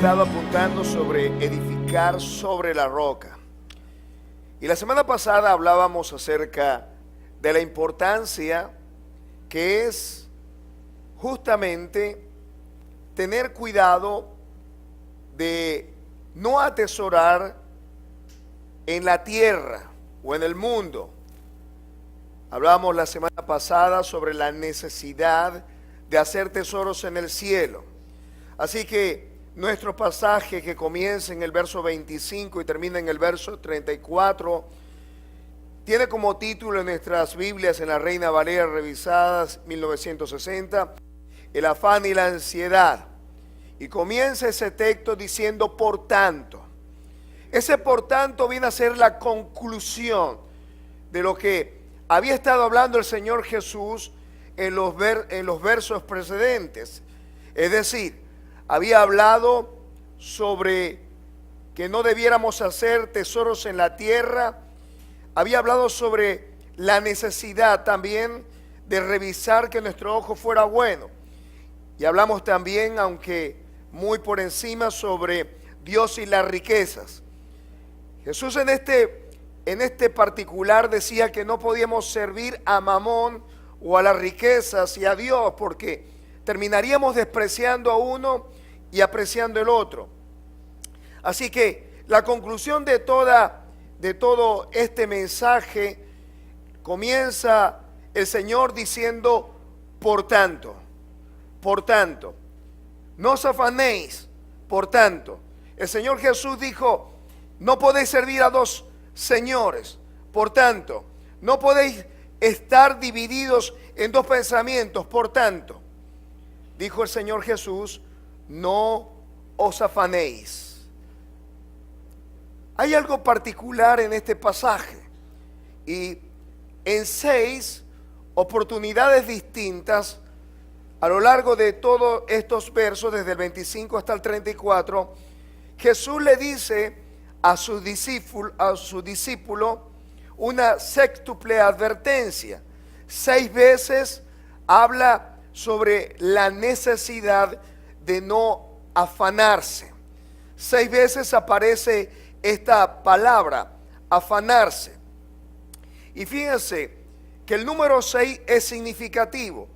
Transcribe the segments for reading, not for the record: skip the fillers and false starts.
estado apuntando sobre edificar sobre la roca. Y la semana pasada hablábamos acerca de la importancia que es justamente tener cuidado de no atesorar en la tierra o en el mundo. Hablábamos la semana pasada sobre la necesidad de hacer tesoros en el cielo. Así que nuestro pasaje, que comienza en el verso 25 y termina en el verso 34, tiene como título en nuestras Biblias, en la Reina Valera revisadas 1960, el afán y la ansiedad. Y comienza ese texto diciendo por tanto. Ese por tanto viene a ser la conclusión de lo que había estado hablando el Señor Jesús en los versos precedentes. Es decir, había hablado sobre que no debiéramos hacer tesoros en la tierra. Había hablado sobre la necesidad también de revisar que nuestro ojo fuera bueno. Y hablamos también, aunque muy por encima, sobre Dios y las riquezas. Jesús en este particular decía que no podíamos servir a Mamón o a las riquezas y a Dios, porque terminaríamos despreciando a uno y apreciando el otro. Así que la conclusión de todo este mensaje comienza el Señor diciendo por tanto, no os afanéis, por tanto. El Señor Jesús dijo, no podéis servir a dos señores, por tanto, no podéis estar divididos en dos pensamientos, por tanto. Dijo el Señor Jesús, no os afanéis. Hay algo particular en este pasaje y en 6 oportunidades distintas a lo largo de todos estos versos, desde el 25 hasta el 34, Jesús le dice a su discípulo una sextuple advertencia. 6 veces habla sobre la necesidad de no afanarse. 6 veces aparece esta palabra, afanarse. Y fíjense que el número 6 es significativo.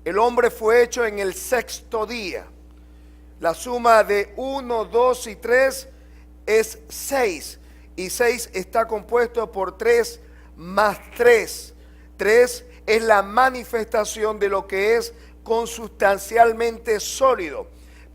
El hombre fue hecho en el 6º día. La suma de 1, 2 y 3 es 6. Y 6 está compuesto por 3 más 3. 3 es la manifestación de lo que es consustancialmente sólido.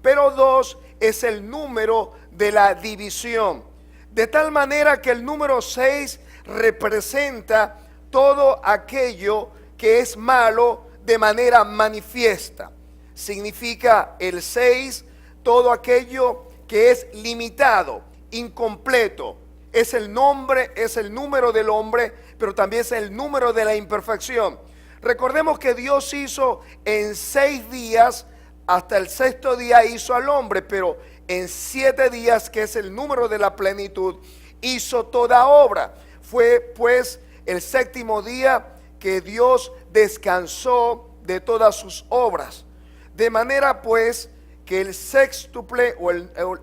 Pero 2 es el número de la división. De tal manera que el número 6 representa todo aquello que es malo de manera manifiesta. Significa el 6 todo aquello que es limitado, incompleto. Es el nombre, es el número del hombre, pero también es el número de la imperfección. Recordemos que Dios hizo en 6 días, hasta el 6º día hizo al hombre, pero en 7 días, que es el número de la plenitud, hizo toda obra. Fue pues el 7º día que Dios descansó de todas sus obras. De manera pues que el sextuple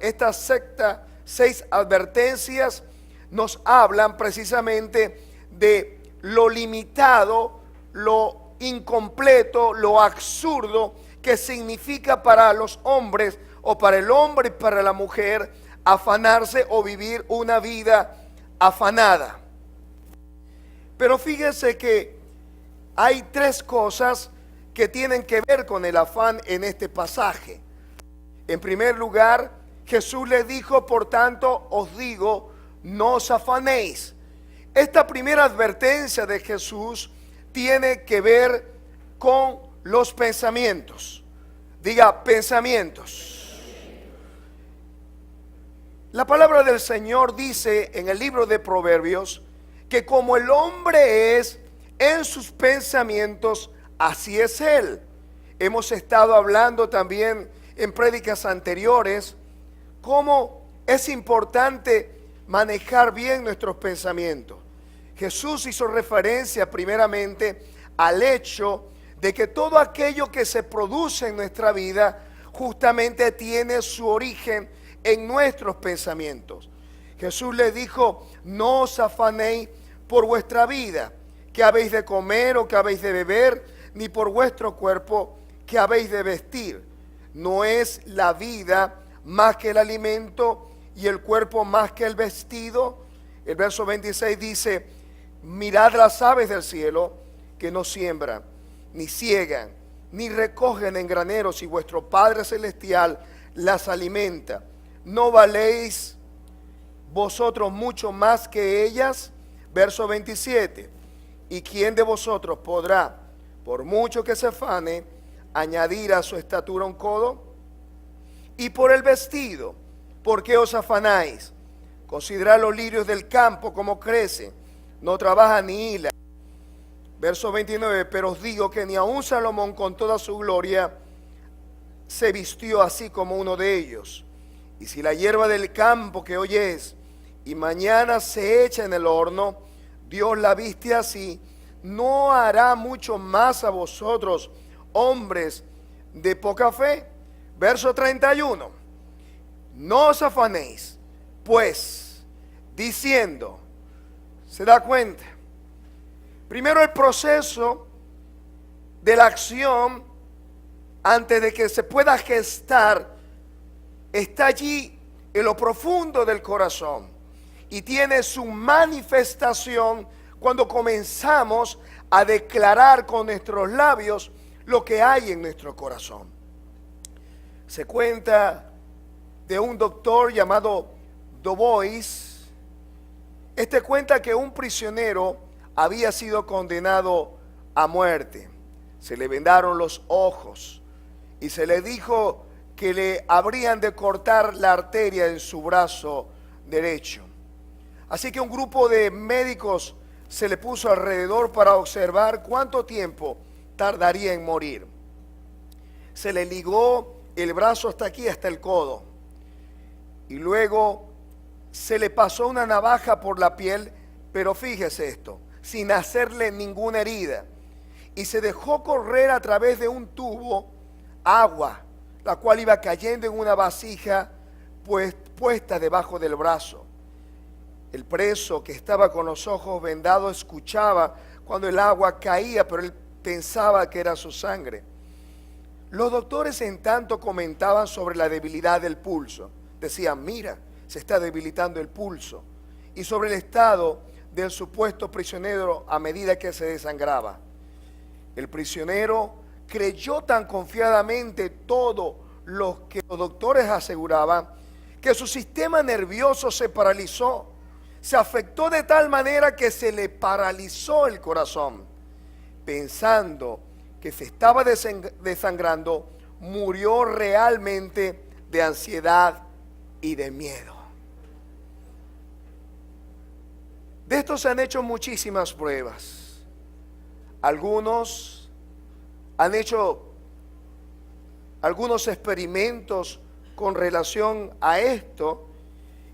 estas 6 advertencias nos hablan precisamente de lo limitado, lo incompleto, lo absurdo que significa para los hombres, o para el hombre y para la mujer, afanarse o vivir una vida afanada. Pero fíjense que hay 3 cosas que tienen que ver con el afán en este pasaje. En primer lugar, Jesús les dijo, por tanto os digo, no os afanéis. Esta primera advertencia de Jesús tiene que ver con los pensamientos. Diga, pensamientos. La palabra del Señor dice en el libro de Proverbios que como el hombre es en sus pensamientos, así es él. Hemos estado hablando también en prédicas anteriores cómo es importante manejar bien nuestros pensamientos. Jesús hizo referencia primeramente al hecho de que todo aquello que se produce en nuestra vida justamente tiene su origen en nuestros pensamientos. Jesús le dijo: no os afanéis por vuestra vida, que habéis de comer o que habéis de beber, ni por vuestro cuerpo, que habéis de vestir. ¿No es la vida más que el alimento y el cuerpo más que el vestido? El verso 26 dice: mirad las aves del cielo, que no siembran, ni ciegan, ni recogen en graneros, y vuestro Padre Celestial las alimenta. ¿No valéis vosotros mucho más que ellas? Verso 27. ¿Y quién de vosotros podrá, por mucho que se afane, añadir a su estatura un codo? Y por el vestido, ¿por qué os afanáis? Considerad los lirios del campo, como crecen, no trabajan ni hilan. Verso 29. Pero os digo que ni aun Salomón con toda su gloria se vistió así como uno de ellos. Y si la hierba del campo, que hoy es y mañana se echa en el horno, Dios la viste así, ¿no hará mucho más a vosotros, hombres de poca fe? Verso 31. No os afanéis, pues, diciendo. ¿Se da cuenta? Primero, el proceso de la acción, antes de que se pueda gestar, está allí en lo profundo del corazón y tiene su manifestación cuando comenzamos a declarar con nuestros labios lo que hay en nuestro corazón. Se cuenta de un doctor llamado Dubois. Este cuenta que un prisionero había sido condenado a muerte. Se le vendaron los ojos y se le dijo que le habrían de cortar la arteria en su brazo derecho. Así que un grupo de médicos se le puso alrededor para observar cuánto tiempo tardaría en morir. Se le ligó el brazo hasta aquí, hasta el codo, y luego se le pasó una navaja por la piel, pero fíjese esto, sin hacerle ninguna herida, y se dejó correr a través de un tubo agua, la cual iba cayendo en una vasija puesta debajo del brazo. El preso, que estaba con los ojos vendados, escuchaba cuando el agua caía, pero él pensaba que era su sangre. Los doctores en tanto comentaban sobre la debilidad del pulso. Decían: mira, se está debilitando el pulso. Y sobre el estado del supuesto prisionero a medida que se desangraba. El prisionero creyó tan confiadamente todo lo que los doctores aseguraban, que su sistema nervioso se paralizó. Se afectó de tal manera que se le paralizó el corazón. Pensando que se estaba desangrando, murió realmente de ansiedad y de miedo. De esto se han hecho muchísimas pruebas. Algunos han hecho algunos experimentos con relación a esto,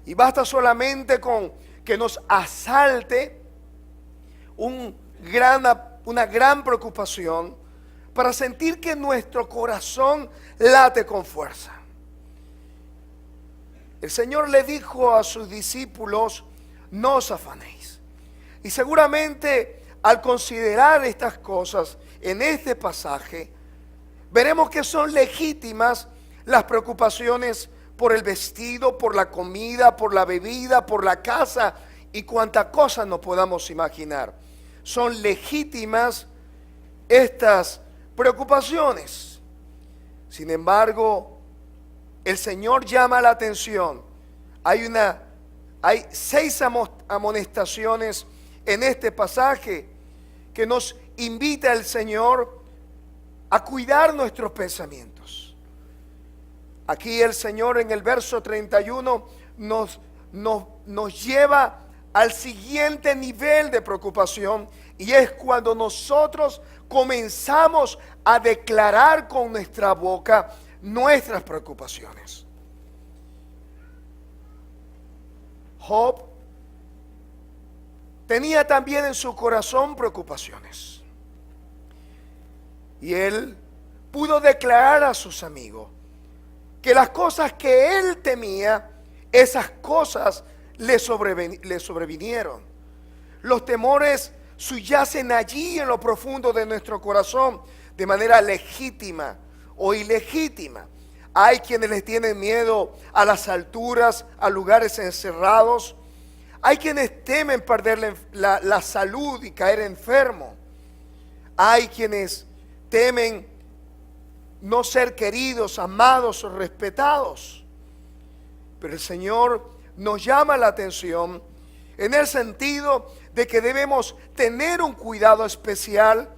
y basta solamente con que nos asalte una gran preocupación para sentir que nuestro corazón late con fuerza. El Señor le dijo a sus discípulos: no os afanéis. Y seguramente al considerar estas cosas en este pasaje, veremos que son legítimas las preocupaciones por el vestido, por la comida, por la bebida, por la casa y cuanta cosa nos podamos imaginar. Son legítimas estas preocupaciones. Sin embargo, el Señor llama la atención. Hay 6 amonestaciones en este pasaje que nos invita el Señor a cuidar nuestros pensamientos. Aquí el Señor en el verso 31 nos lleva al siguiente nivel de preocupación, y es cuando nosotros comenzamos a declarar con nuestra boca nuestras preocupaciones. Job tenía también en su corazón preocupaciones, y él pudo declarar a sus amigos: que las cosas que él temía, esas cosas le sobrevinieron. Los temores subyacen allí en lo profundo de nuestro corazón de manera legítima o ilegítima. Hay quienes les tienen miedo a las alturas, a lugares encerrados. Hay quienes temen perder la salud y caer enfermo. Hay quienes temen no ser queridos, amados o respetados. Pero el Señor nos llama la atención en el sentido de que debemos tener un cuidado especial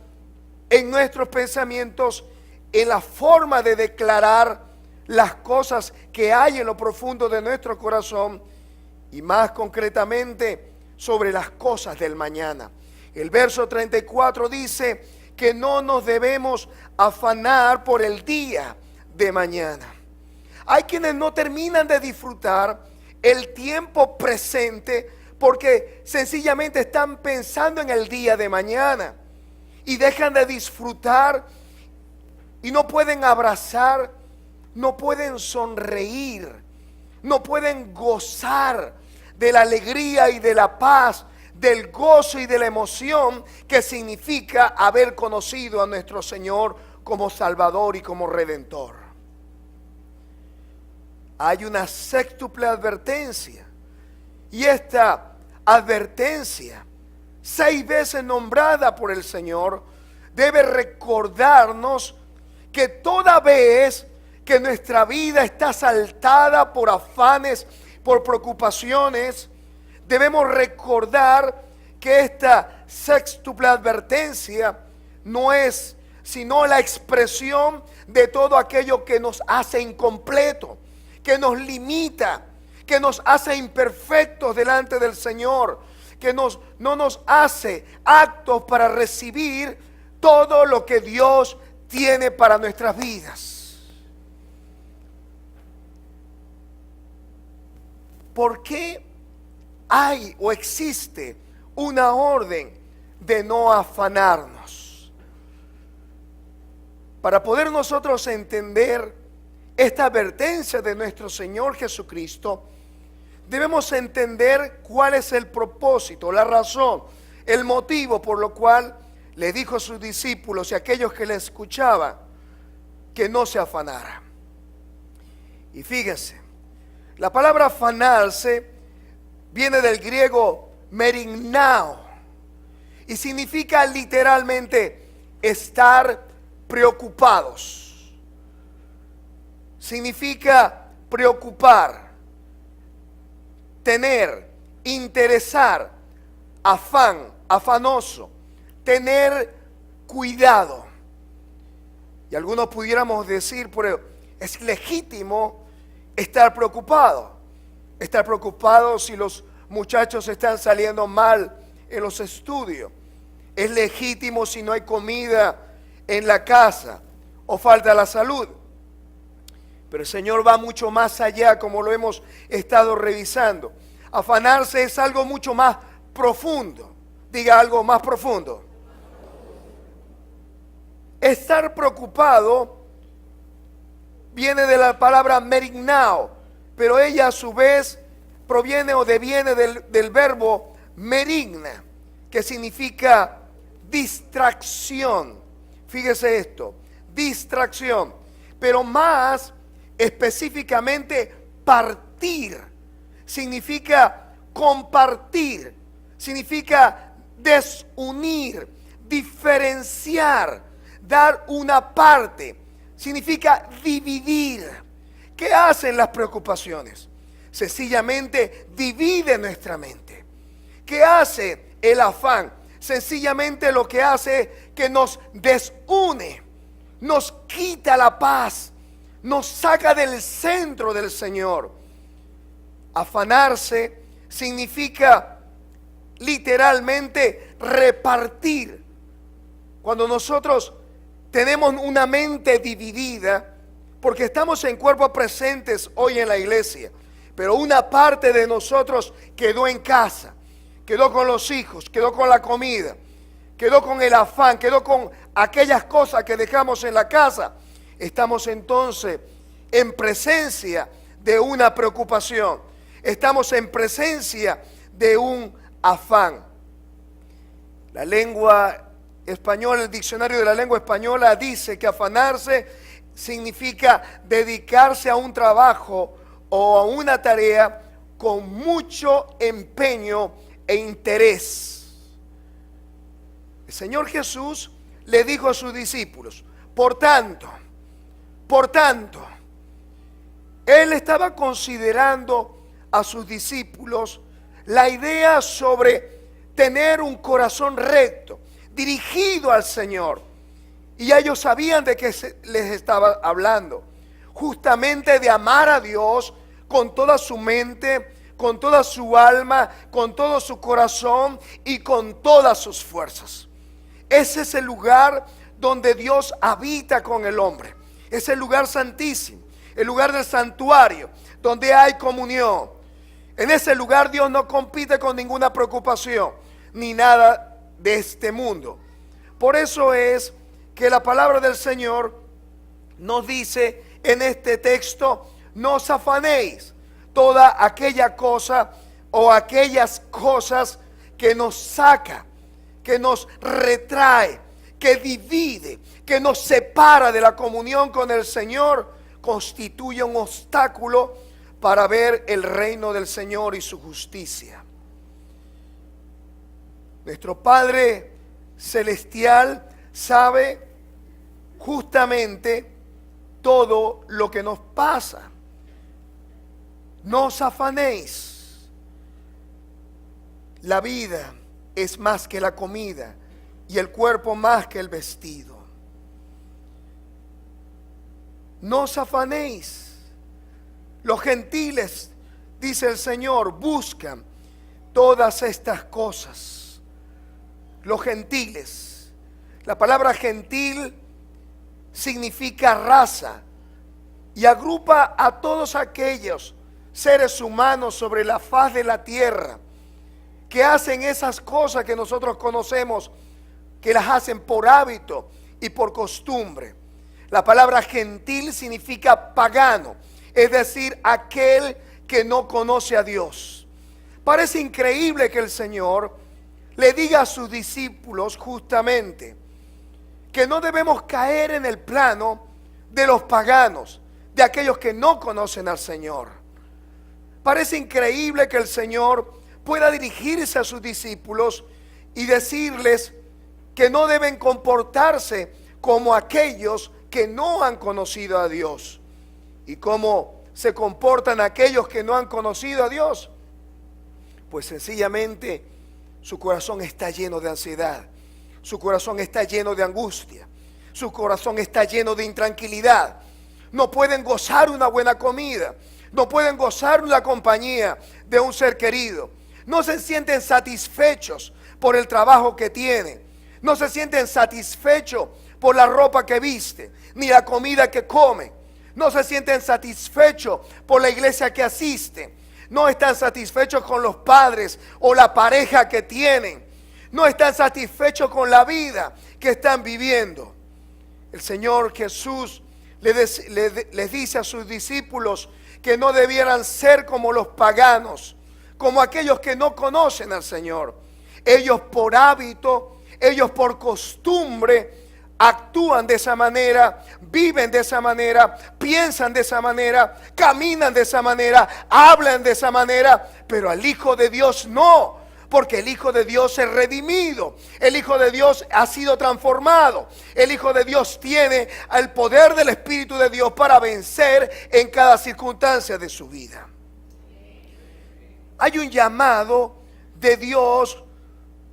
en nuestros pensamientos, en la forma de declarar las cosas que hay en lo profundo de nuestro corazón y más concretamente sobre las cosas del mañana. El verso 34 dice que no nos debemos afanar por el día de mañana. Hay quienes no terminan de disfrutar el tiempo presente porque sencillamente están pensando en el día de mañana y dejan de disfrutar y no pueden abrazar, no pueden sonreír, no pueden gozar de la alegría y de la paz, del gozo y de la emoción que significa haber conocido a nuestro Señor como Salvador y como Redentor. Hay una sextuple advertencia, y esta advertencia, 6 veces nombrada por el Señor, debe recordarnos que toda vez que nuestra vida está asaltada por afanes, por preocupaciones, debemos recordar que esta sextuple advertencia no es sino la expresión de todo aquello que nos hace incompleto, que nos limita, que nos hace imperfectos delante del Señor, que no nos hace aptos para recibir todo lo que Dios tiene para nuestras vidas. ¿Por qué hay o existe una orden de no afanarnos? Para poder nosotros entender esta advertencia de nuestro Señor Jesucristo, debemos entender cuál es el propósito, la razón, el motivo por lo cual le dijo a sus discípulos y a aquellos que le escuchaban que no se afanaran. Y fíjense, la palabra afanarse viene del griego merignao y significa literalmente estar preocupados. Significa preocupar, tener, interesar, afán, afanoso, tener cuidado. Y algunos pudiéramos decir, pero es legítimo estar preocupado. Estar preocupado si los muchachos están saliendo mal en los estudios. Es legítimo si no hay comida en la casa o falta la salud. Pero el Señor va mucho más allá, como lo hemos estado revisando. Afanarse es algo mucho más profundo. Diga algo más profundo. Estar preocupado viene de la palabra merignao, pero ella a su vez proviene o deviene del verbo merigna, que significa distracción. Fíjese esto, distracción, pero más específicamente partir, significa compartir, significa desunir, diferenciar, dar una parte, significa dividir. ¿Qué hacen las preocupaciones? Sencillamente divide nuestra mente. ¿Qué hace el afán? Sencillamente lo que hace es que nos desune, nos quita la paz, nos saca del centro del Señor. Afanarse significa literalmente repartir. Cuando nosotros tenemos una mente dividida, porque estamos en cuerpos presentes hoy en la iglesia, pero una parte de nosotros quedó en casa, quedó con los hijos, quedó con la comida, quedó con el afán, quedó con aquellas cosas que dejamos en la casa. Estamos entonces en presencia de una preocupación. Estamos en presencia de un afán. La lengua española, el diccionario de la lengua española dice que afanarse significa dedicarse a un trabajo o a una tarea con mucho empeño e interés. El Señor Jesús le dijo a sus discípulos, por tanto, Él estaba considerando a sus discípulos la idea sobre tener un corazón recto, dirigido al Señor. Y ellos sabían de qué les estaba hablando. Justamente de amar a Dios con toda su mente, con toda su alma, con todo su corazón y con todas sus fuerzas. Ese es el lugar donde Dios habita con el hombre. Es el lugar santísimo, el lugar del santuario, donde hay comunión. En ese lugar Dios no compite con ninguna preocupación, ni nada de este mundo. Por eso es que la palabra del Señor nos dice en este texto, no os afanéis toda aquella cosa o aquellas cosas que nos saca, que nos retrae, que divide, que nos separa de la comunión con el Señor, constituye un obstáculo para ver el reino del Señor y su justicia. Nuestro Padre Celestial sabe justamente todo lo que nos pasa. No os afanéis. La vida es más que la comida y el cuerpo más que el vestido. No os afanéis. Los gentiles, dice el Señor, buscan todas estas cosas. Los gentiles. La palabra gentil significa raza y agrupa a todos aquellos seres humanos sobre la faz de la tierra que hacen esas cosas que nosotros conocemos, que las hacen por hábito y por costumbre. La palabra gentil significa pagano, es decir, aquel que no conoce a Dios. Parece increíble que el Señor le diga a sus discípulos justamente que no debemos caer en el plano de los paganos, de aquellos que no conocen al Señor. Parece increíble que el Señor pueda dirigirse a sus discípulos y decirles que no deben comportarse como aquellos que no han conocido a Dios. ¿Y cómo se comportan aquellos que no han conocido a Dios? Pues sencillamente su corazón está lleno de ansiedad, su corazón está lleno de angustia, su corazón está lleno de intranquilidad. No pueden gozar una buena comida, no pueden gozar la compañía de un ser querido, no se sienten satisfechos por el trabajo que tienen, no se sienten satisfechos por la ropa que viste, ni la comida que comen, no se sienten satisfechos por la iglesia que asisten, no están satisfechos con los padres o la pareja que tienen, no están satisfechos con la vida que están viviendo. El Señor Jesús les dice a sus discípulos que no debieran ser como los paganos, como aquellos que no conocen al Señor. Ellos por hábito, ellos por costumbre actúan de esa manera, viven de esa manera, piensan de esa manera, caminan de esa manera, hablan de esa manera, pero al Hijo de Dios no. Porque el Hijo de Dios es redimido, el Hijo de Dios ha sido transformado, el Hijo de Dios tiene el poder del Espíritu de Dios para vencer en cada circunstancia de su vida. Hay un llamado de Dios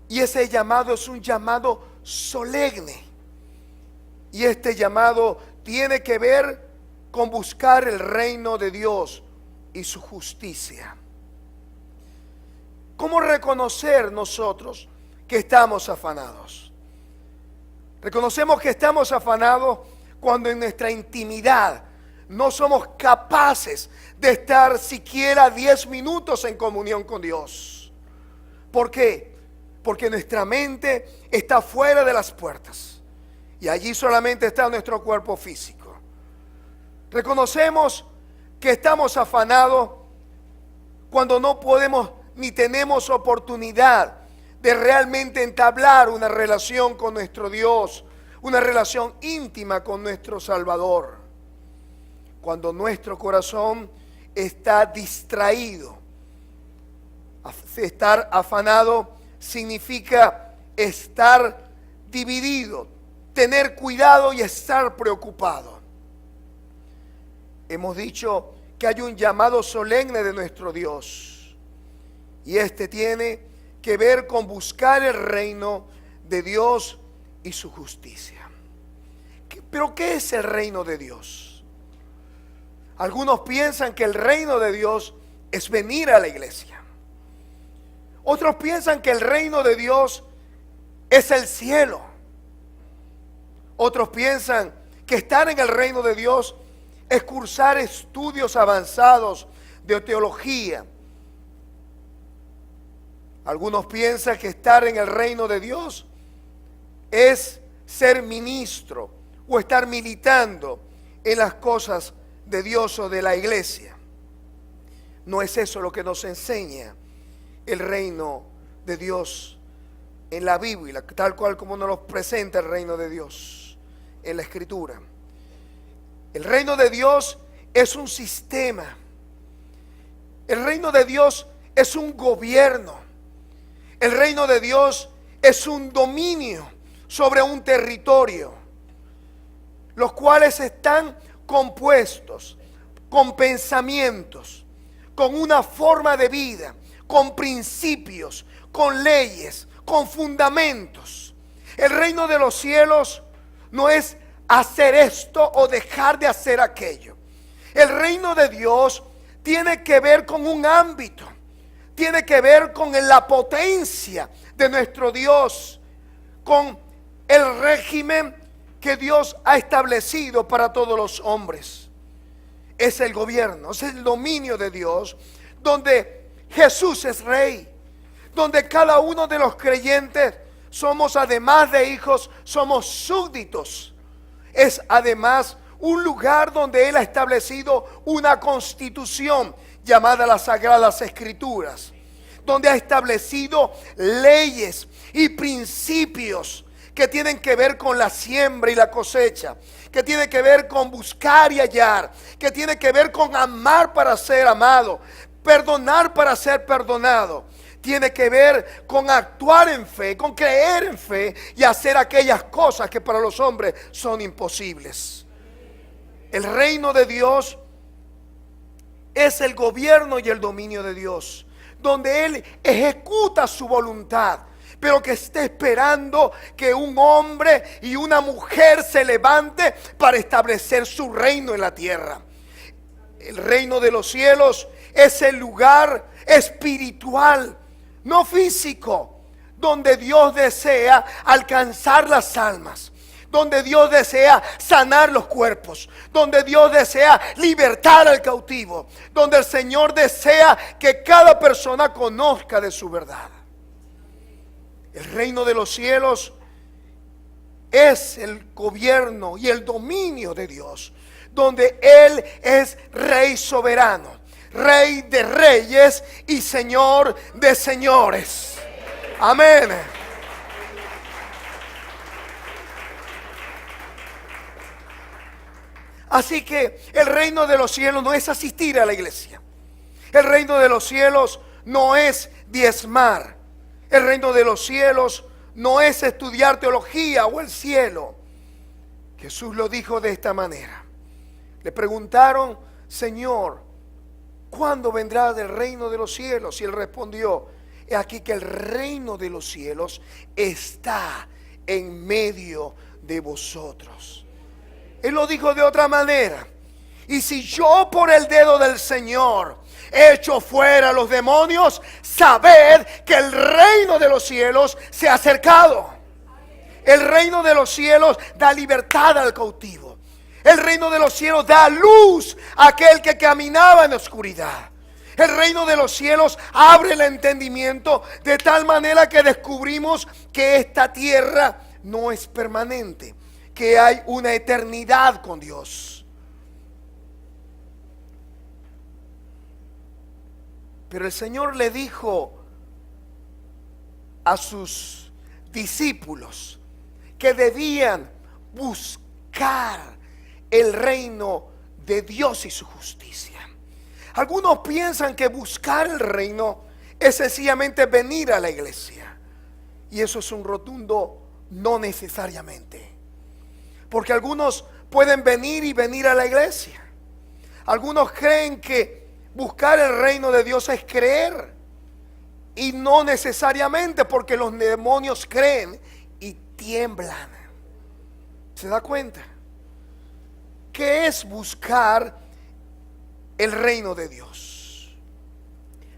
y ese llamado es un llamado solemne. Y este llamado tiene que ver con buscar el reino de Dios y su justicia. ¿Cómo reconocer nosotros que estamos afanados? Reconocemos que estamos afanados cuando en nuestra intimidad no somos capaces de estar siquiera 10 minutos en comunión con Dios. ¿Por qué? Porque nuestra mente está fuera de las puertas y allí solamente está nuestro cuerpo físico. Reconocemos que estamos afanados cuando no podemos ni tenemos oportunidad de realmente entablar una relación con nuestro Dios, una relación íntima con nuestro Salvador. Cuando nuestro corazón está distraído. Estar afanado significa estar dividido, tener cuidado y estar preocupado. Hemos dicho que hay un llamado solemne de nuestro Dios, y este tiene que ver con buscar el reino de Dios y su justicia. ¿Pero qué es el reino de Dios? Algunos piensan que el reino de Dios es venir a la iglesia. Otros piensan que el reino de Dios es el cielo. Otros piensan que estar en el reino de Dios es cursar estudios avanzados de teología. Algunos piensan que estar en el reino de Dios es ser ministro o estar militando en las cosas de Dios o de la iglesia. No es eso lo que nos enseña el reino de Dios en la Biblia, tal cual como nos lo presenta el reino de Dios en la Escritura. El reino de Dios es un sistema. El reino de Dios es un gobierno. El reino de Dios es un dominio sobre un territorio, los cuales están compuestos con pensamientos, con una forma de vida, con principios, con leyes, con fundamentos. El reino de los cielos no es hacer esto o dejar de hacer aquello. El reino de Dios tiene que ver con un ámbito, tiene que ver con la potencia de nuestro Dios, con el régimen que Dios ha establecido para todos los hombres. Es el gobierno, es el dominio de Dios, donde Jesús es rey, donde cada uno de los creyentes somos, además de hijos, somos súbditos. Es además un lugar donde Él ha establecido una constitución llamada las Sagradas Escrituras, donde ha establecido leyes y principios que tienen que ver con la siembra y la cosecha, que tiene que ver con buscar y hallar, que tiene que ver con amar para ser amado, perdonar para ser perdonado. Tiene que ver con actuar en fe, con creer en fe y hacer aquellas cosas que para los hombres son imposibles. El reino de Dios es el gobierno y el dominio de Dios, donde Él ejecuta su voluntad, pero que esté esperando que un hombre y una mujer se levante para establecer su reino en la tierra. El reino de los cielos es el lugar espiritual, no físico, donde Dios desea alcanzar las almas, donde Dios desea sanar los cuerpos, donde Dios desea libertar al cautivo, donde el Señor desea que cada persona conozca de su verdad. El reino de los cielos es el gobierno y el dominio de Dios, donde Él es Rey soberano, Rey de reyes y Señor de señores. Amén. Así que el reino de los cielos no es asistir a la iglesia. El reino de los cielos no es diezmar. El reino de los cielos no es estudiar teología o el cielo. Jesús lo dijo de esta manera. Le preguntaron: Señor, ¿cuándo vendrá del reino de los cielos? Y Él respondió: he aquí que el reino de los cielos está en medio de vosotros. Él lo dijo de otra manera: y si yo por el dedo del Señor echo fuera los demonios, sabed que el reino de los cielos se ha acercado. El reino de los cielos da libertad al cautivo. El reino de los cielos da luz a aquel que caminaba en la oscuridad. El reino de los cielos abre el entendimiento de tal manera que descubrimos que esta tierra no es permanente, que hay una eternidad con Dios. Pero el Señor le dijo a sus discípulos que debían buscar el reino de Dios y su justicia. Algunos piensan que buscar el reino es sencillamente venir a la iglesia, y eso es un rotundo no necesariamente, porque algunos pueden venir a la iglesia. Algunos creen que buscar el reino de Dios es creer, y no necesariamente, porque los demonios creen y tiemblan. ¿Se da cuenta? ¿Qué es buscar el reino de Dios?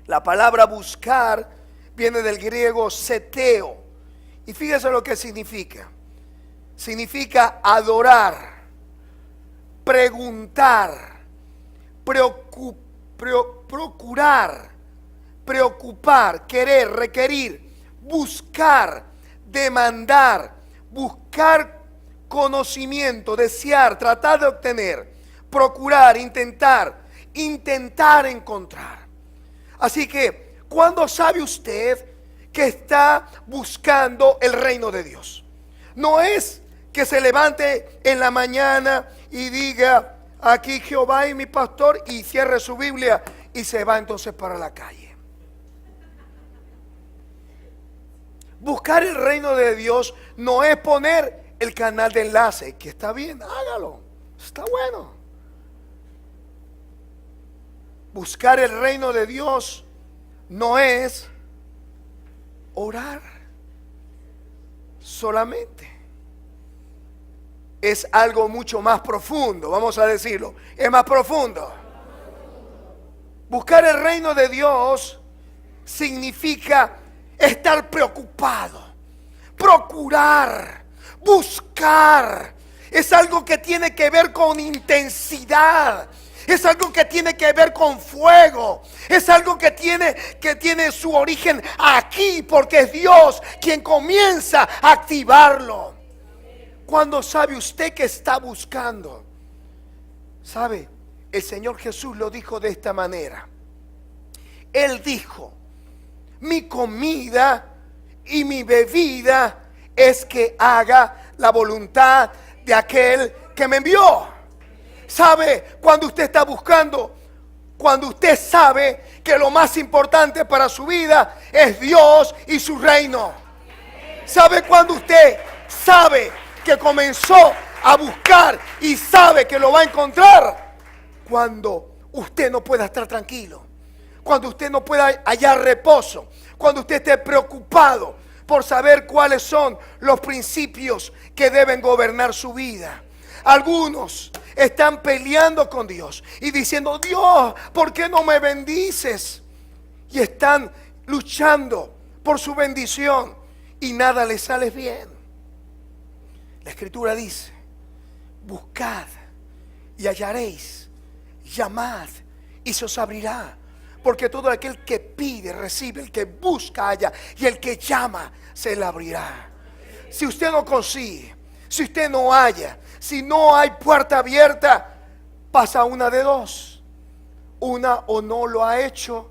La palabra buscar viene del griego seteo, y fíjese lo que significa. Significa adorar, preguntar, procurar, preocupar, querer, requerir, buscar, demandar, buscar conocimiento, desear, tratar de obtener, procurar, intentar encontrar. Así que, ¿cuándo sabe usted que está buscando el reino de Dios? No es que se levante en la mañana y diga: aquí Jehová es mi pastor, y cierre su Biblia y se va entonces para la calle. Buscar el reino de Dios no es poner el canal de enlace, que está bien, hágalo, está bueno. Buscar el reino de Dios no es orar solamente. Es algo mucho más profundo, vamos a decirlo, es más profundo. Buscar el reino de Dios significa estar preocupado, procurar, buscar. Es algo que tiene que ver con intensidad. Es algo que tiene que ver con fuego. Es algo que tiene su origen aquí, porque es Dios quien comienza a activarlo. ¿Cuándo sabe usted que está buscando? ¿Sabe? El Señor Jesús lo dijo de esta manera. Él dijo: mi comida y mi bebida es que haga la voluntad de aquel que me envió. ¿Sabe? Cuando usted está buscando, cuando usted sabe que lo más importante para su vida es Dios y su reino. ¿Sabe? Cuando usted sabe que comenzó a buscar y sabe que lo va a encontrar, cuando usted no pueda estar tranquilo, cuando usted no pueda hallar reposo, cuando usted esté preocupado por saber cuáles son los principios que deben gobernar su vida. Algunos están peleando con Dios y diciendo: Dios, ¿por qué no me bendices? Y están luchando por su bendición y nada les sale bien. La Escritura dice: buscad y hallaréis, llamad y se os abrirá. Porque todo aquel que pide, recibe; el que busca, halla; y el que llama, se le abrirá. Si usted no consigue, si usted no halla, si no hay puerta abierta, pasa una de dos. Una, o no lo ha hecho,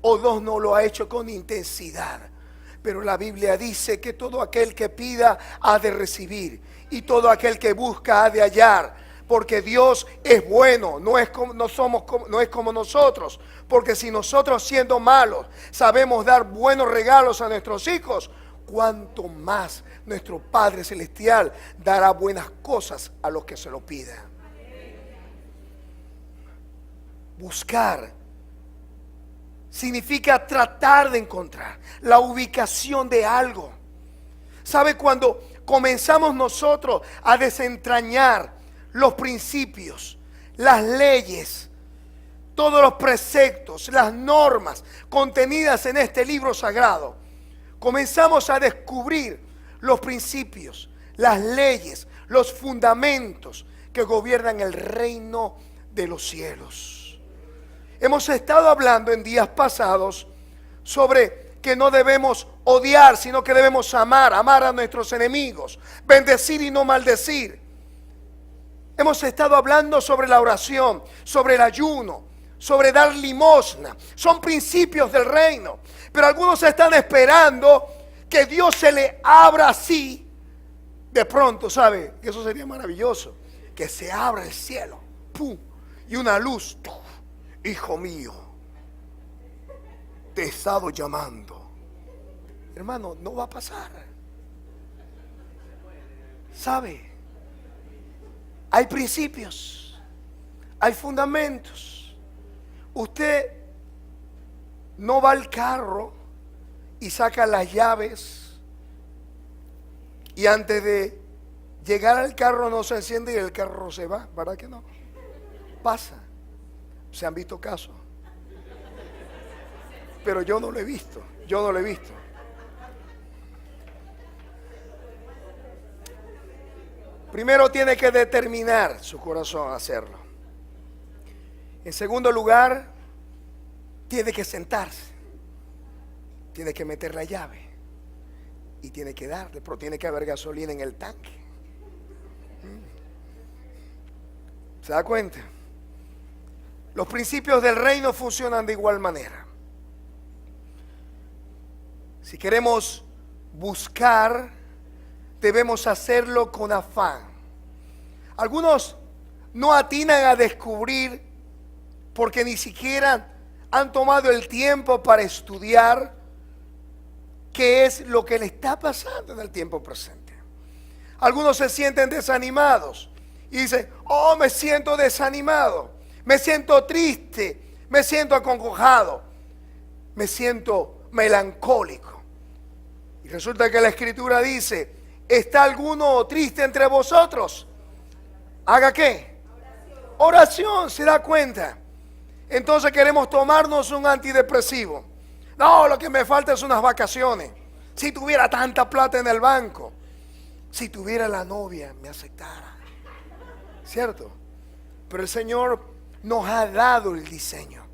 o dos, no lo ha hecho con intensidad. Pero la Biblia dice que todo aquel que pida ha de recibir, y todo aquel que busca ha de hallar. Porque Dios es bueno, no es como nosotros. Porque si nosotros, siendo malos, sabemos dar buenos regalos a nuestros hijos, cuánto más nuestro Padre Celestial dará buenas cosas a los que se lo pidan. Buscar significa tratar de encontrar la ubicación de algo. ¿Sabe? Cuando comenzamos nosotros a desentrañar los principios, las leyes, todos los preceptos, las normas contenidas en este libro sagrado, comenzamos a descubrir los principios, las leyes, los fundamentos que gobiernan el reino de los cielos. Hemos estado hablando en días pasados sobre que no debemos odiar, sino que debemos amar a nuestros enemigos, bendecir y no maldecir. Hemos estado hablando sobre la oración, sobre el ayuno, sobre dar limosna. Son principios del reino. Pero algunos están esperando que Dios se le abra así. De pronto, ¿sabe? Eso sería maravilloso. Que se abra el cielo. ¡Pum! Y una luz. ¡Pum! Hijo mío, te he estado llamando. Hermano, no va a pasar. ¿Sabe? Hay principios. Hay fundamentos. Usted no va al carro y saca las llaves y antes de llegar al carro no se enciende y el carro se va, ¿verdad que no? Pasa. Se han visto casos, pero yo no lo he visto. Primero tiene que determinar su corazón a hacerlo. En segundo lugar, tiene que sentarse. Tiene que meter la llave. Y tiene que darle, pero tiene que haber gasolina en el tanque. ¿Se da cuenta? Los principios del reino funcionan de igual manera. Si queremos buscar, debemos hacerlo con afán. Algunos no atinan a descubrir porque ni siquiera han tomado el tiempo para estudiar qué es lo que le está pasando en el tiempo presente. Algunos se sienten desanimados y dicen, oh, me siento desanimado, me siento triste, me siento acongojado, me siento melancólico. Y resulta que la Escritura dice, ¿está alguno triste entre vosotros? ¿Haga qué? Oración, ¿se da cuenta? Entonces queremos tomarnos un antidepresivo. No, lo que me falta es unas vacaciones. Si tuviera tanta plata en el banco, si tuviera la novia, me aceptara. ¿Cierto? Pero el Señor nos ha dado el diseño.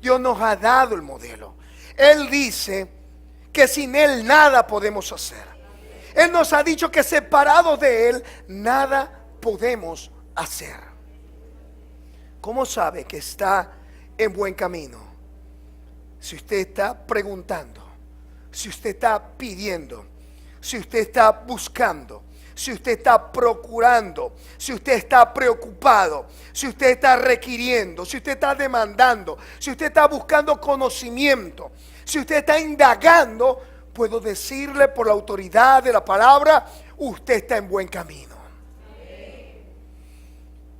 Dios nos ha dado el modelo. Él dice que sin Él nada podemos hacer. Él nos ha dicho que separados de Él nada podemos hacer. ¿Cómo sabe que está en buen camino? Si usted está preguntando, si usted está pidiendo, si usted está buscando, si usted está procurando, si usted está preocupado, si usted está requiriendo, si usted está demandando, si usted está buscando conocimiento, si usted está indagando, puedo decirle por la autoridad de la palabra, usted está en buen camino.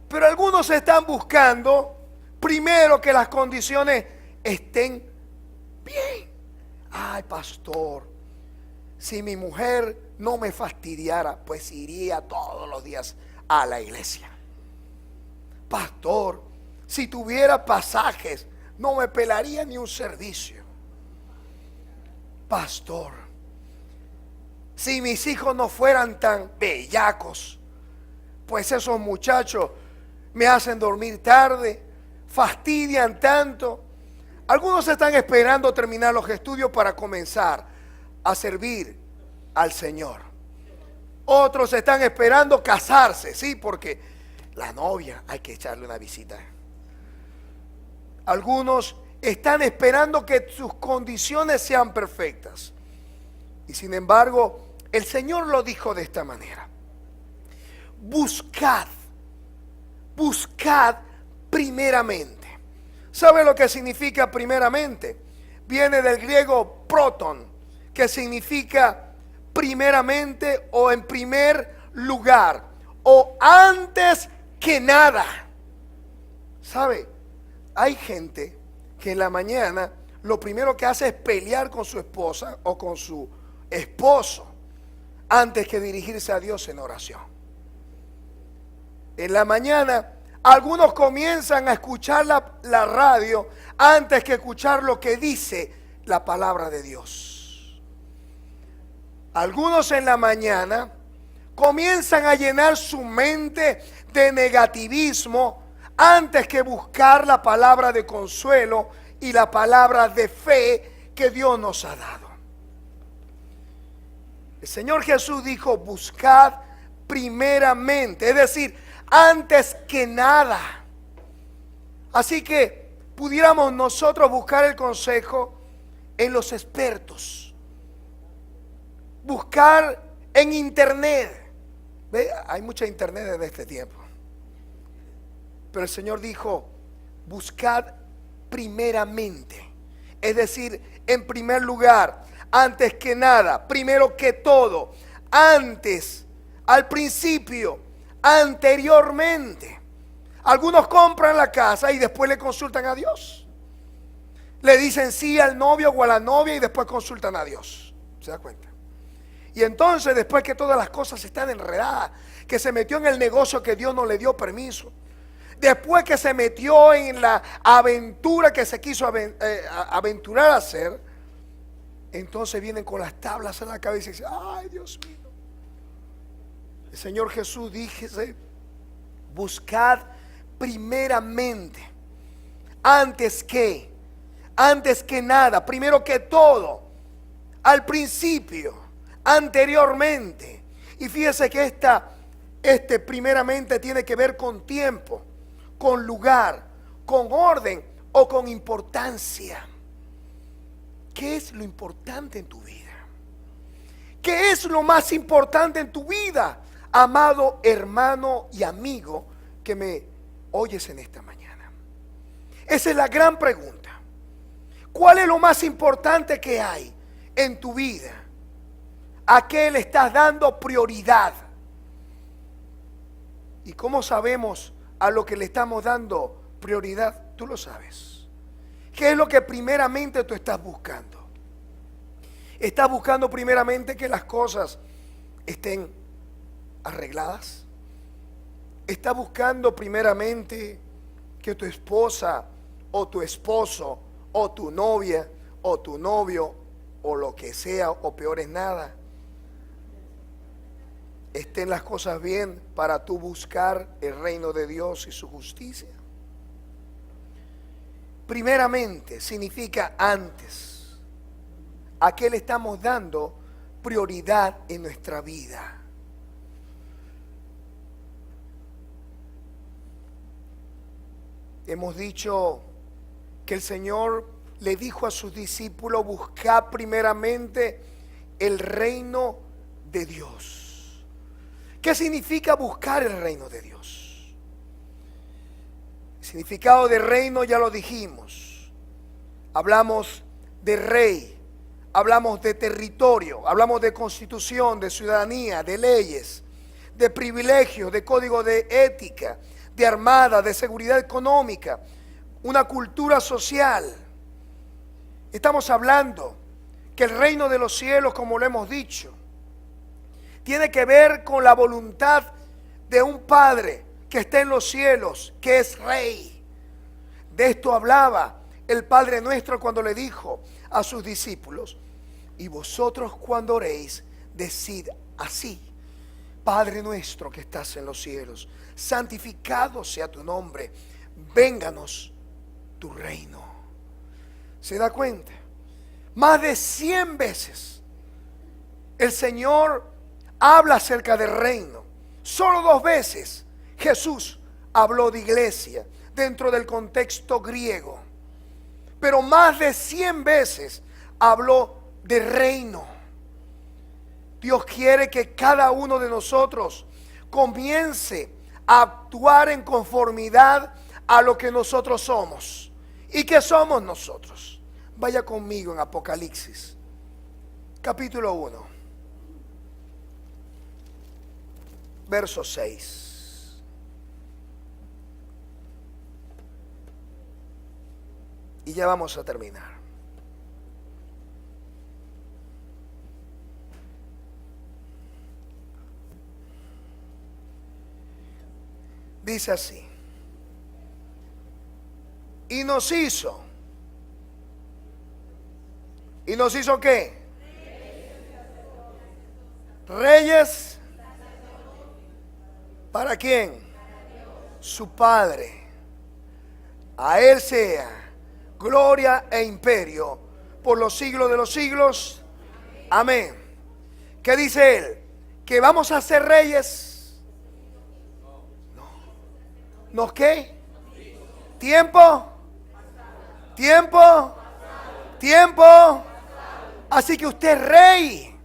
Pero algunos están buscando primero que las condiciones estén bien. Ay, pastor, si mi mujer no me fastidiara, pues iría todos los días a la iglesia. Pastor, si tuviera pasajes, no me pelaría ni un servicio. Pastor, si mis hijos no fueran tan bellacos, pues esos muchachos me hacen dormir tarde, fastidian tanto. Algunos están esperando terminar los estudios para comenzar a servir al Señor. Otros están esperando casarse, sí, porque la novia hay que echarle una visita. Algunos están esperando que sus condiciones sean perfectas. Y sin embargo, el Señor lo dijo de esta manera: buscad primeramente. ¿Sabe lo que significa primeramente? Viene del griego proton, que significa primeramente o en primer lugar o antes que nada. ¿Sabe? Hay gente que en la mañana lo primero que hace es pelear con su esposa o con su esposo antes que dirigirse a Dios en oración. En la mañana algunos comienzan a escuchar la radio antes que escuchar lo que dice la palabra de Dios. Algunos en la mañana comienzan a llenar su mente de negativismo antes que buscar la palabra de consuelo y la palabra de fe que Dios nos ha dado. El Señor Jesús dijo: buscad primeramente, es decir, antes que nada. Así que pudiéramos nosotros buscar el consejo en los expertos, buscar en internet. ¿Ve? Hay mucha internet en este tiempo, pero el Señor dijo: buscad primeramente, es decir, en primer lugar, antes que nada, primero que todo, antes, al principio, anteriormente. Algunos compran la casa y después le consultan a Dios. Le dicen sí al novio o a la novia y después consultan a Dios. ¿Se da cuenta? Y entonces, después que todas las cosas están enredadas, que se metió en el negocio que Dios no le dio permiso, después que se metió en la aventura que se quiso aventurar a hacer, entonces vienen con las tablas en la cabeza y dicen: ay, Dios mío. El Señor Jesús dice: buscad primeramente, antes que nada, primero que todo, al principio, anteriormente. Y fíjese que este primeramente tiene que ver con tiempo, con lugar, con orden o con importancia. ¿Qué es lo importante en tu vida? ¿Qué es lo más importante en tu vida, amado hermano y amigo que me oyes en esta mañana? Esa es la gran pregunta. ¿Cuál es lo más importante que hay en tu vida? ¿A qué le estás dando prioridad? ¿Y cómo sabemos a lo que le estamos dando prioridad? Tú lo sabes. ¿Qué es lo que primeramente tú estás buscando? ¿Estás buscando primeramente que las cosas estén arregladas? ¿Estás buscando primeramente que tu esposa o tu esposo o tu novia o tu novio o lo que sea, o peor es nada, estén las cosas bien para tú buscar el reino de Dios y su justicia? Primeramente significa antes. ¿A qué le estamos dando prioridad en nuestra vida? Hemos dicho que el Señor le dijo a sus discípulos: buscad primeramente el reino de Dios. ¿Qué significa buscar el reino de Dios? El significado de reino ya lo dijimos. Hablamos de rey, hablamos de territorio, hablamos de constitución, de ciudadanía, de leyes, de privilegios, de código de ética, de armada, de seguridad económica, una cultura social. Estamos hablando que el reino de los cielos, como lo hemos dicho, tiene que ver con la voluntad de un Padre que está en los cielos, que es Rey. De esto hablaba el Padre nuestro cuando le dijo a sus discípulos: y vosotros cuando oréis, decid así: Padre nuestro que estás en los cielos, santificado sea tu nombre, vénganos tu reino. ¿Se da cuenta? Más de 100 veces el Señor habla acerca del reino. Solo 2 veces Jesús habló de iglesia dentro del contexto griego, pero más de 100 veces habló de reino. Dios quiere que cada uno de nosotros comience a actuar en conformidad a lo que nosotros somos. ¿Y qué somos nosotros? Vaya conmigo en Apocalipsis, capítulo 1, verso 6. Y ya vamos a terminar. Dice así: y nos hizo ¿qué? Reyes. ¿Para quién? Su Padre. A Él sea gloria e imperio por los siglos de los siglos. Amén. ¿Qué dice Él? ¿Que vamos a ser reyes? No. ¿Nos qué? ¿Tiempo? Tiempo. Tiempo. Así que usted es rey.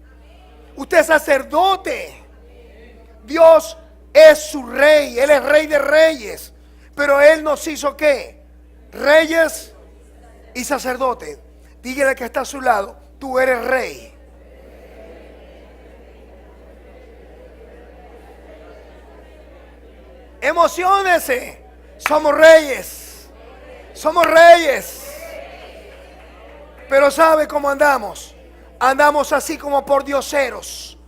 Usted es sacerdote. Dios es su rey. Él es rey de reyes. Pero Él nos hizo ¿qué? Reyes y sacerdotes. Dígale que está a su lado: tú eres rey. Emociónese. Somos reyes. Somos reyes. Pero ¿sabe cómo andamos? Andamos así como por dioseros.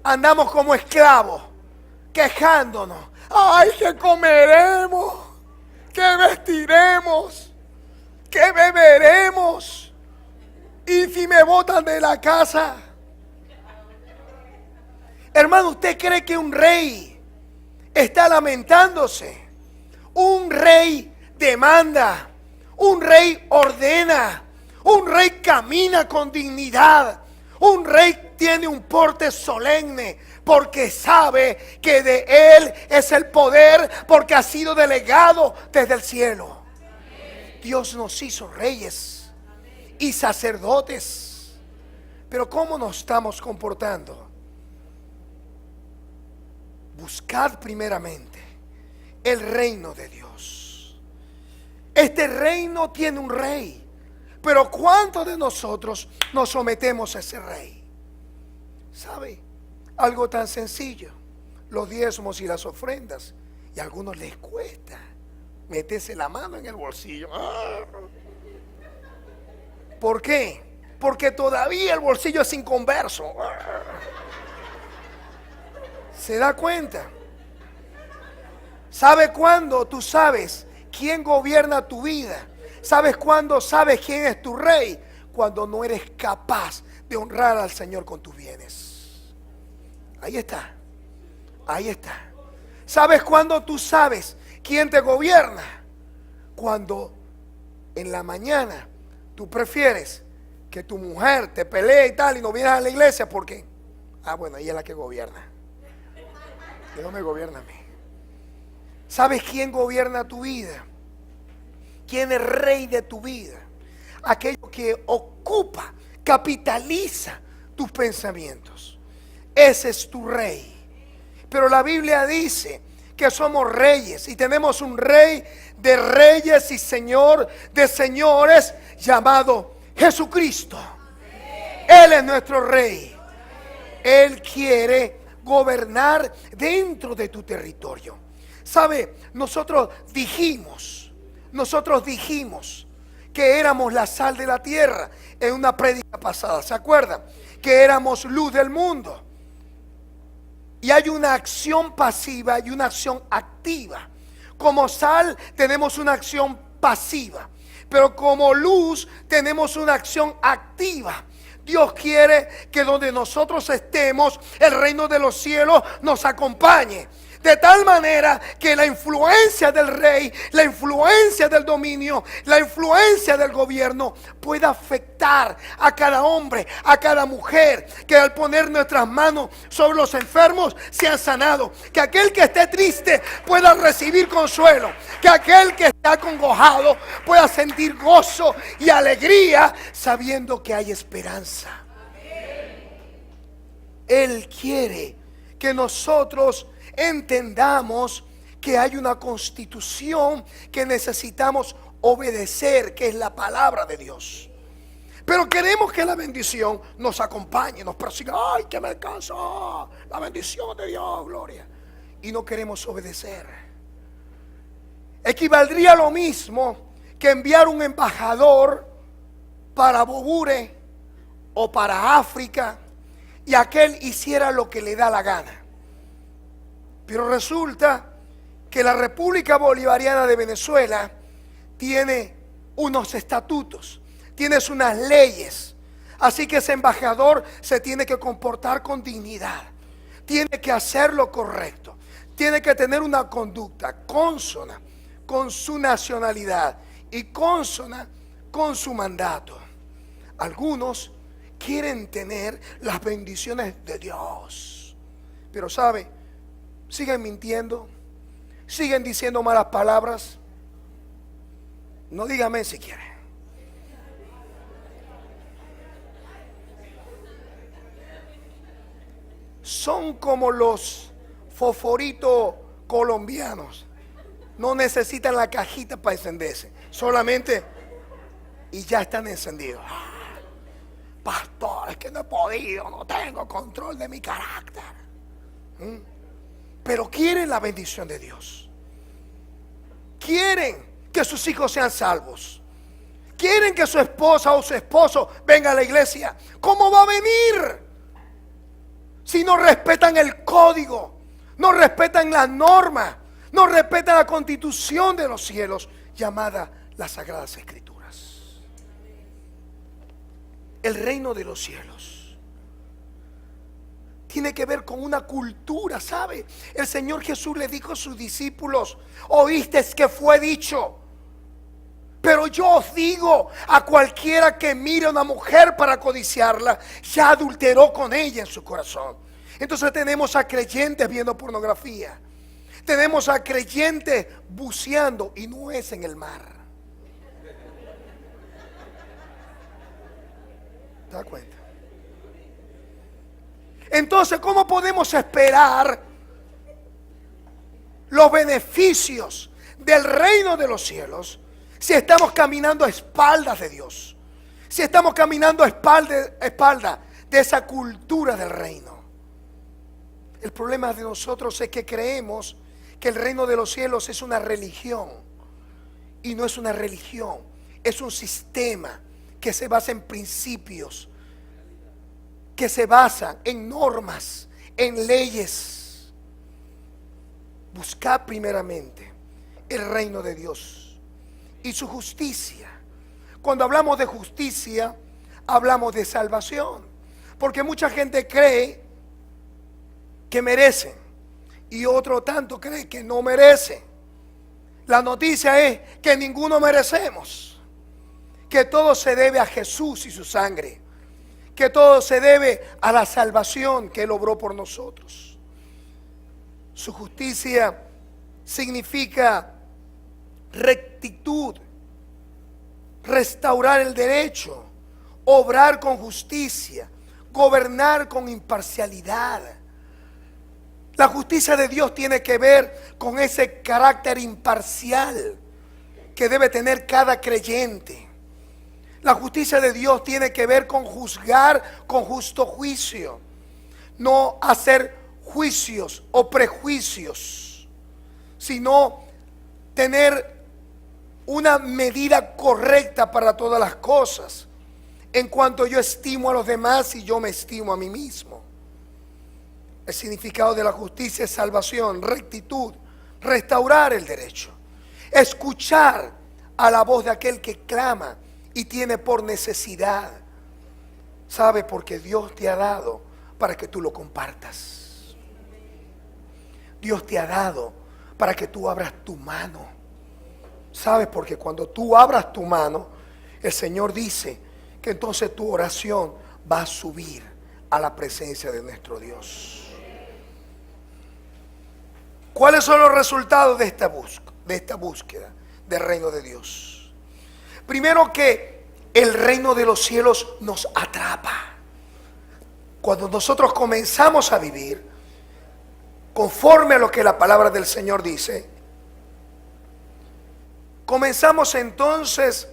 Andamos como esclavos, quejándonos. Ay, ¿qué comeremos? ¿Qué vestiremos? ¿Qué beberemos? ¿Y si me botan de la casa? Hermano, ¿usted cree que un rey está lamentándose? Un rey demanda. Un rey ordena. Un rey camina con dignidad. Un rey tiene un porte solemne porque sabe que de Él es el poder, porque ha sido delegado desde el cielo. Dios nos hizo reyes y sacerdotes. Pero ¿cómo nos estamos comportando? Buscad primeramente el reino de Dios. Este reino tiene un rey. Pero ¿cuántos de nosotros nos sometemos a ese rey? ¿Sabe? Algo tan sencillo: los diezmos y las ofrendas. Y a algunos les cuesta meterse la mano en el bolsillo. ¿Por qué? Porque todavía el bolsillo es inconverso. ¿Se da cuenta? ¿Sabe cuándo tú sabes quién gobierna tu vida? ¿Sabes cuándo sabes quién es tu rey? Cuando no eres capaz de honrar al Señor con tus bienes. Ahí está. Ahí está. ¿Sabes cuándo tú sabes quién te gobierna? Cuando en la mañana tú prefieres que tu mujer te pelee y tal y no vienes a la iglesia porque, bueno, ella es la que gobierna. Que no me gobierna a mí. ¿Sabes quién gobierna tu vida? ¿Quién es rey de tu vida? Aquello que ocupa, capitaliza tus pensamientos. Ese es tu rey. Pero la Biblia dice que somos reyes y tenemos un rey de reyes y señor de señores llamado Jesucristo. Él es nuestro rey. Él quiere gobernar dentro de tu territorio. ¿Sabe? Nosotros dijimos que éramos la sal de la tierra en una prédica pasada. ¿Se acuerdan? Que éramos luz del mundo. Y hay una acción pasiva y una acción activa. Como sal tenemos una acción pasiva, pero como luz tenemos una acción activa. Dios quiere que donde nosotros estemos, el reino de los cielos nos acompañe. De tal manera que la influencia del rey, la influencia del dominio, la influencia del gobierno pueda afectar a cada hombre, a cada mujer. Que al poner nuestras manos sobre los enfermos sean sanados. Que aquel que esté triste pueda recibir consuelo. Que aquel que esté acongojado pueda sentir gozo y alegría sabiendo que hay esperanza. Él quiere que nosotros entendamos que hay una constitución que necesitamos obedecer, que es la palabra de Dios. Pero queremos que la bendición nos acompañe, nos persiga. ¡Ay, que me alcanza! La bendición de Dios, gloria. Y no queremos obedecer. Equivaldría a lo mismo que enviar un embajador para Bobure o para África y aquel hiciera lo que le da la gana. Pero resulta que la República Bolivariana de Venezuela tiene unos estatutos, tiene unas leyes. Así que ese embajador se tiene que comportar con dignidad, tiene que hacer lo correcto, tiene que tener una conducta consona con su nacionalidad y consona con su mandato. Algunos quieren tener las bendiciones de Dios, pero ¿sabe? Siguen mintiendo, siguen diciendo malas palabras. No dígame si quiere. son como los fosforitos colombianos. No necesitan la cajita para encenderse. Solamente y ya están encendidos. Pastor, es que no he podido, no tengo control de mi carácter. Pero quieren la bendición de Dios. Quieren que sus hijos sean salvos. Quieren que su esposa o su esposo venga a la iglesia. ¿Cómo va a venir si no respetan el código, no respetan las normas, no respetan la constitución de los cielos llamada las Sagradas Escrituras? El reino de los cielos tiene que ver con una cultura, ¿sabe? El Señor Jesús le dijo a sus discípulos: oíste que fue dicho, pero yo os digo, a cualquiera que mire a una mujer para codiciarla, ya adulteró con ella en su corazón. Entonces tenemos a creyentes viendo pornografía, tenemos a creyentes buceando y no es en el mar. ¿Te das cuenta? Entonces, ¿cómo podemos esperar los beneficios del reino de los cielos si estamos caminando a espaldas de Dios? Si estamos caminando a espalda de esa cultura del reino. El problema de nosotros es que creemos que el reino de los cielos es una religión. Y no es una religión, es un sistema que se basa en principios, que se basan en normas, en leyes. Buscad primeramente el reino de Dios y su justicia. Cuando hablamos de justicia, hablamos de salvación, porque mucha gente cree que merecen y otro tanto cree que no merecen. La noticia es que ninguno merecemos, que todo se debe a Jesús y su sangre, que todo se debe a la salvación que Él obró por nosotros. Su justicia significa rectitud, restaurar el derecho, obrar con justicia, gobernar con imparcialidad. La justicia de Dios tiene que ver con ese carácter imparcial que debe tener cada creyente. La justicia de Dios tiene que ver con juzgar con justo juicio, no hacer juicios o prejuicios, sino tener una medida correcta para todas las cosas, en cuanto yo estimo a los demás y yo me estimo a mí mismo. El significado de la justicia es salvación, rectitud, restaurar el derecho, escuchar a la voz de aquel que clama y tiene por necesidad. ¿Sabe? Porque Dios te ha dado para que tú lo compartas. Dios te ha dado para que tú abras tu mano. ¿Sabes? Porque cuando tú abras tu mano, el Señor dice que entonces tu oración va a subir a la presencia de nuestro Dios. ¿Cuáles son los resultados de esta búsqueda del reino de Dios? Primero, que el reino de los cielos nos atrapa. Cuando nosotros comenzamos a vivir conforme a lo que la palabra del Señor dice, comenzamos entonces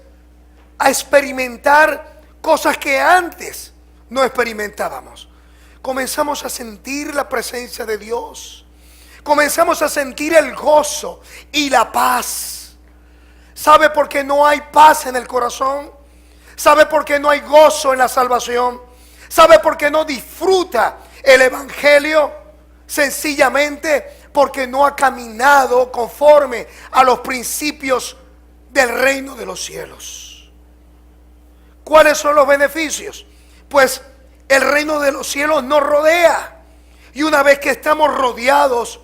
a experimentar cosas que antes no experimentábamos. Comenzamos a sentir la presencia de Dios. Comenzamos a sentir el gozo y la paz. ¿Sabe por qué no hay paz en el corazón? ¿Sabe por qué no hay gozo en la salvación? ¿Sabe por qué no disfruta el evangelio? Sencillamente porque no ha caminado conforme a los principios del reino de los cielos. ¿Cuáles son los beneficios? Pues el reino de los cielos nos rodea. Y una vez que estamos rodeados,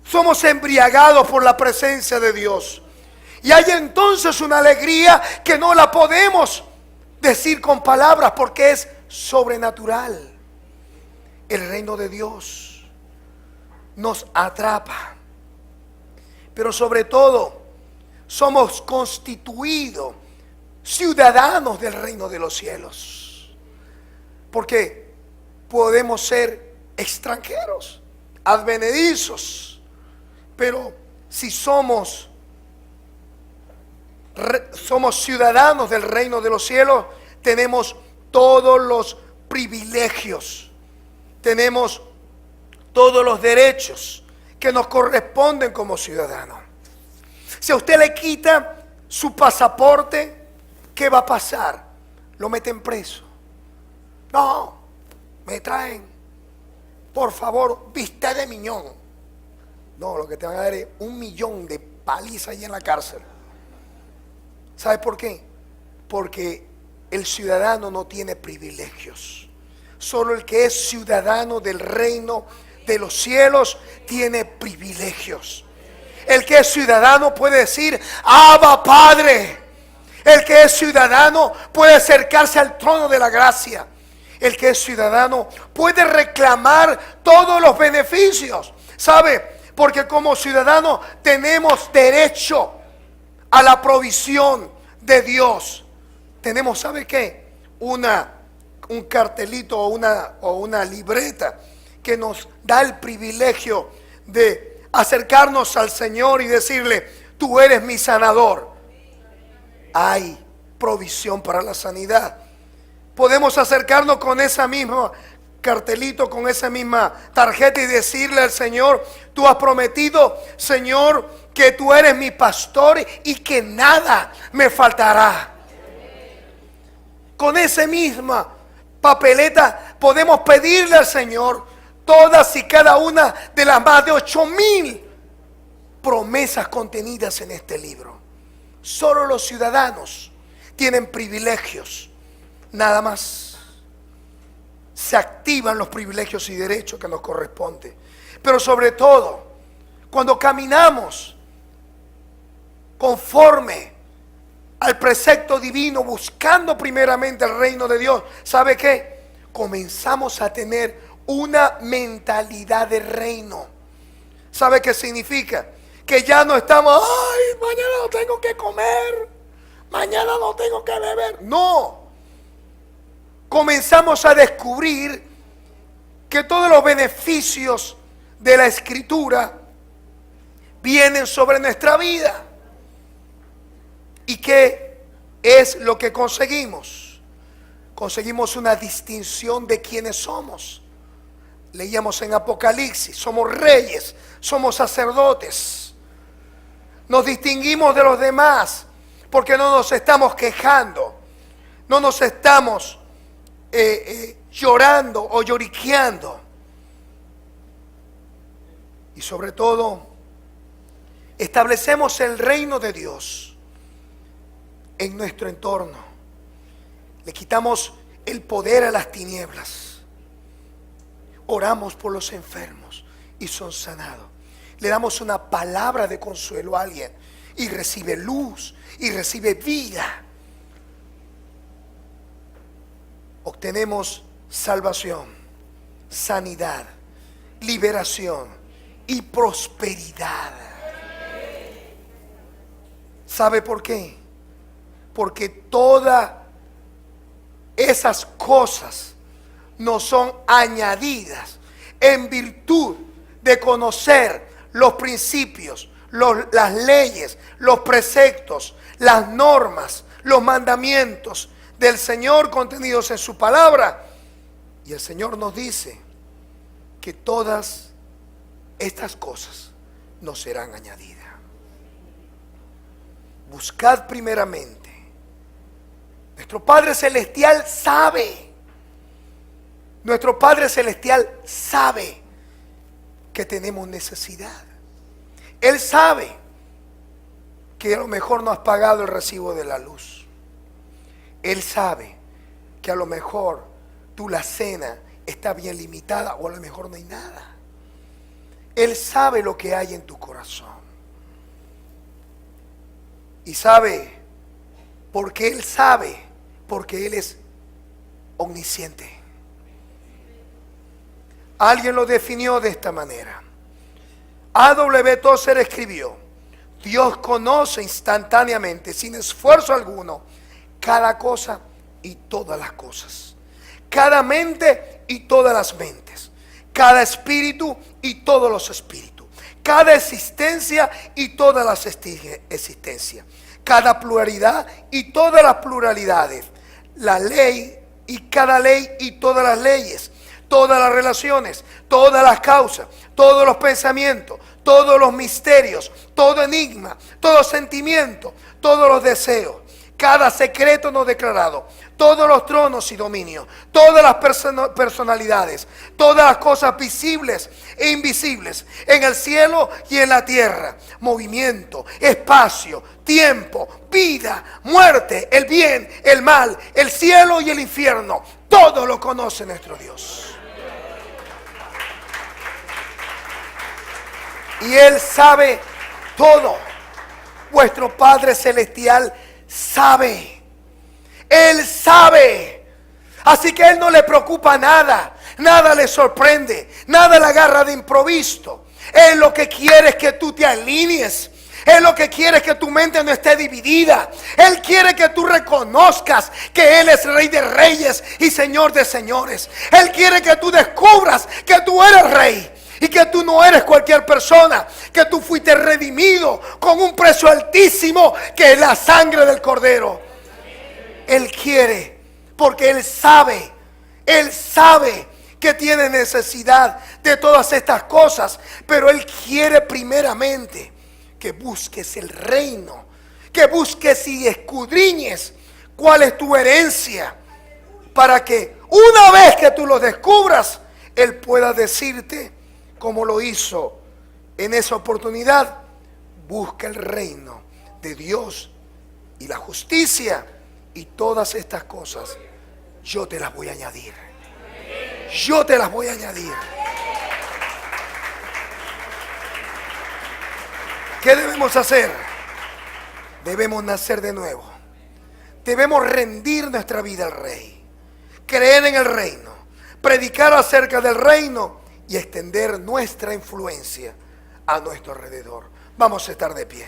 somos embriagados por la presencia de Dios. Y hay entonces una alegría que no la podemos decir con palabras, porque es sobrenatural. El reino de Dios nos atrapa. Pero sobre todo, somos constituidos ciudadanos del reino de los cielos. Porque podemos ser extranjeros, advenedizos. Pero si somos ciudadanos del reino de los cielos, tenemos todos los privilegios, tenemos todos los derechos que nos corresponden como ciudadanos. Si a usted le quita su pasaporte, ¿qué va a pasar? Lo meten preso. No, me traen, por favor, vista de miñón. No, lo que te van a dar es 1 millón de paliza allí en la cárcel. ¿Sabe por qué? Porque el ciudadano no tiene privilegios. Solo el que es ciudadano del reino de los cielos tiene privilegios. El que es ciudadano puede decir: Abba, Padre. El que es ciudadano puede acercarse al trono de la gracia. El que es ciudadano puede reclamar todos los beneficios. ¿Sabe? Porque como ciudadanos tenemos derecho a la provisión de Dios. Tenemos, ¿sabe qué? Un cartelito o una libreta que nos da el privilegio de acercarnos al Señor y decirle: tú eres mi sanador. Hay provisión para la sanidad. Podemos acercarnos con esa misma cartelito, con esa misma tarjeta y decirle al Señor: tú has prometido, Señor, que tú eres mi pastor y que nada me faltará. Con esa misma papeleta podemos pedirle al Señor todas y cada una de las más de 8,000 promesas contenidas en este libro. Solo los ciudadanos tienen privilegios, nada más. Se activan los privilegios y derechos que nos corresponden. Pero sobre todo, cuando caminamos conforme al precepto divino, buscando primeramente el reino de Dios, ¿sabe qué? Comenzamos a tener una mentalidad de reino. ¿Sabe qué significa? Que ya no estamos: ay, mañana no tengo que comer, mañana no tengo que beber. No. Comenzamos a descubrir que todos los beneficios de la Escritura vienen sobre nuestra vida. ¿Y qué es lo que conseguimos? Conseguimos una distinción de quiénes somos. Leíamos en Apocalipsis: somos reyes, somos sacerdotes. Nos distinguimos de los demás porque no nos estamos quejando, no nos estamos llorando o lloriqueando. Y sobre todo, establecemos el reino de Dios en nuestro entorno. Le quitamos el poder a las tinieblas. Oramos por los enfermos y son sanados. Le damos una palabra de consuelo a alguien y recibe luz y recibe vida. Obtenemos salvación, sanidad, liberación y prosperidad. ¿Sabe por qué? Porque todas esas cosas nos son añadidas en virtud de conocer los principios, las leyes, los preceptos, las normas, los mandamientos del Señor contenidos en su palabra. Y el Señor nos dice que todas estas cosas nos serán añadidas. Buscad primeramente. Nuestro Padre Celestial sabe. Nuestro Padre Celestial sabe que tenemos necesidad. Él sabe que a lo mejor no has pagado el recibo de la luz. Él sabe que a lo mejor la cena está bien limitada o a lo mejor no hay nada. Él sabe lo que hay en tu corazón. Y sabe, porque Él sabe, porque Él es omnisciente. Alguien lo definió de esta manera. A.W. Tozer escribió: Dios conoce instantáneamente, sin esfuerzo alguno, cada cosa y todas las cosas, cada mente y todas las mentes, cada espíritu y todos los espíritus, cada existencia y todas las existencias, cada pluralidad y todas las pluralidades, la ley y cada ley y todas las leyes, todas las relaciones, todas las causas, todos los pensamientos, todos los misterios, todo enigma, todo sentimiento, todos los deseos, cada secreto no declarado, todos los tronos y dominios, todas las personalidades, todas las cosas visibles e invisibles, en el cielo y en la tierra, movimiento, espacio, tiempo, vida, muerte, el bien, el mal, el cielo y el infierno, todo lo conoce nuestro Dios. Y Él sabe todo. Vuestro Padre Celestial sabe. Él sabe. Así que a Él no le preocupa nada. Nada le sorprende. Nada le agarra de improviso. Él lo que quiere es que tú te alinees. Él lo que quiere es que tu mente no esté dividida. Él quiere que tú reconozcas que Él es Rey de Reyes y Señor de Señores. Él quiere que tú descubras que tú eres Rey. Y que tú no eres cualquier persona, que tú fuiste redimido con un precio altísimo, que es la sangre del Cordero. Él quiere, porque Él sabe que tiene necesidad de todas estas cosas, pero Él quiere primeramente que busques el reino, que busques y escudriñes cuál es tu herencia, para que una vez que tú lo descubras, Él pueda decirte, como lo hizo en esa oportunidad: busca el reino de Dios y la justicia, y todas estas cosas yo te las voy a añadir. Yo te las voy a añadir. ¿Qué debemos hacer? Debemos nacer de nuevo. Debemos rendir nuestra vida al Rey, creer en el reino, predicar acerca del reino y extender nuestra influencia a nuestro alrededor. Vamos a estar de pie.